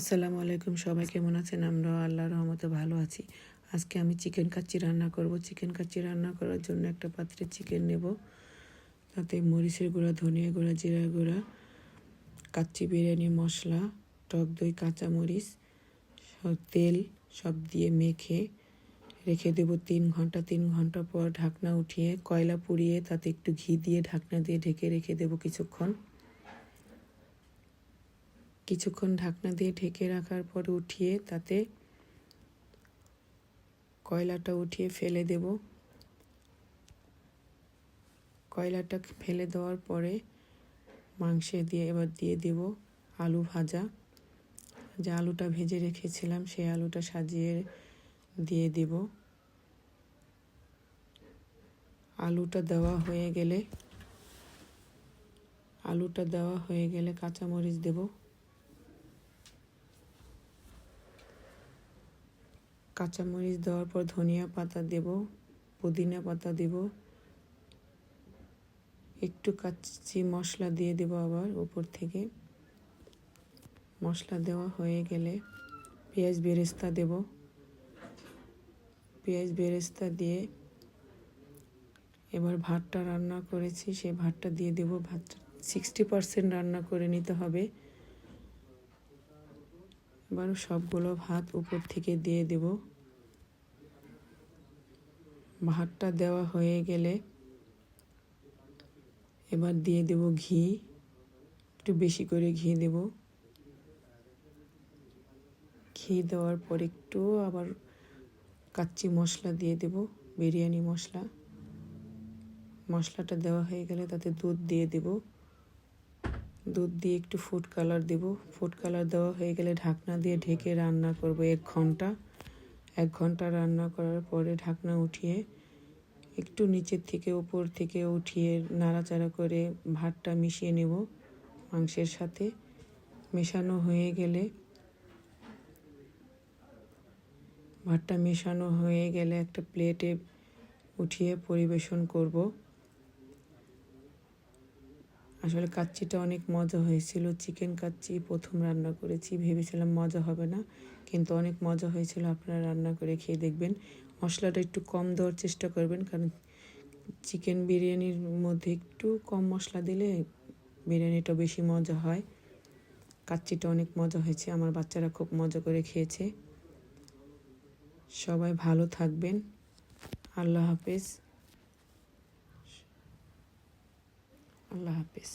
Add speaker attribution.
Speaker 1: আসসালামু আলাইকুম, সবাই কেমন আছেন? আমরা আল্লাহর রহমতে ভালো আছি। আজকে আমি চিকেন কাচ্চি রান্না করব। চিকেন কাচ্চি রান্না করার জন্য একটা পাত্রে চিকেন নেব, তাতে মরিচের গুঁড়া, ধনিয়া গুঁড়া, জিরা গুঁড়া, কাচ্চি বিরিয়ানি মশলা, টক দই, কাঁচামরিচ, তেল সব দিয়ে মেখে রেখে দেব 3 ঘন্টা। 3 ঘন্টা পর ঢাকনা উঠিয়ে কয়লা পুড়িয়ে তাতে একটু ঘি দিয়ে ঢাকনা দিয়ে ঢেকে রেখে দেব কিছুক্ষণ ঢাকনা দিয়ে ঢেকে রাখার পর উঠিয়ে তাতে কয়লাটা উঠিয়ে ফেলে দেব। কয়লাটা ফেলে দেওয়ার পরে মাংসে এবার দিয়ে দেব আলু ভাজা। যে আলুটা ভেজে রেখেছিলাম সেই আলুটা সাজিয়ে দিয়ে দেব। আলুটা দেওয়া হয়ে গেলে কাঁচামরিচ দেব। কাঁচামরিচ দেওয়ার পর ধনিয়া পাতা দেব, পুদিনা পাতা দেব, একটু কাচ্চি মশলা দিয়ে দেব আবার উপর থেকে। মশলা দেওয়া হয়ে গেলে পেঁয়াজ বেরেস্তা দেব। পেঁয়াজ বেরেস্তা দিয়ে এবার ভাতটা রান্না করেছি সেই ভাতটা দিয়ে দেব। ভাতটা 60% রান্না করে নিতে হবে। এবার সবগুলো ভাত উপর থেকে দিয়ে দেব। ভাতটা দেওয়া হয়ে গেলে এবার দিয়ে দেব ঘি, একটু বেশি করে ঘি দেব। ঘি দেওয়ার পর একটু আবার কাচ্চি মশলা দিয়ে দেব, বিরিয়ানি মশলা। মশলাটা দেওয়া হয়ে গেলে তাতে দুধ দিয়ে দেব। দুধ দিয়ে একটু ফুড কালার দেব। ফুড কালার দেওয়া হয়ে গেলে ঢাকনা দিয়ে ঢেকে রান্না করব 1 ঘন্টা। 1 ঘন্টা রান্না করার পরে ঢাকনা উঠিয়ে একটু নিচের থেকে উপর থেকে উঠিয়ে নাড়াচাড়া করে ভাতটা মিশিয়ে নেব মাংসের সাথে। মেশানো হয়ে গেলে একটা প্লেটে উঠিয়ে পরিবেশন করব। আসলে কাচ্চিটা অনেক মজা হয়েছিল। চিকেন কাচ্চি প্রথম রান্না করেছি, ভেবেছিলাম মজা হবে না, কিন্তু অনেক মজা হয়েছিল। আপনারা রান্না করে খেয়ে দেখবেন। মশলাটা একটু কম দেওয়ার চেষ্টা করবেন, কারণ চিকেন বিরিয়ানির মধ্যে একটু কম মশলা দিলে বিরিয়ানিটা বেশি মজা হয়। কাচ্চিটা অনেক মজা হয়েছে, আমার বাচ্চারা খুব মজা করে খেয়েছে। সবাই ভালো থাকবেন। আল্লাহ হাফেজ। আল্লাহ হাফেজ।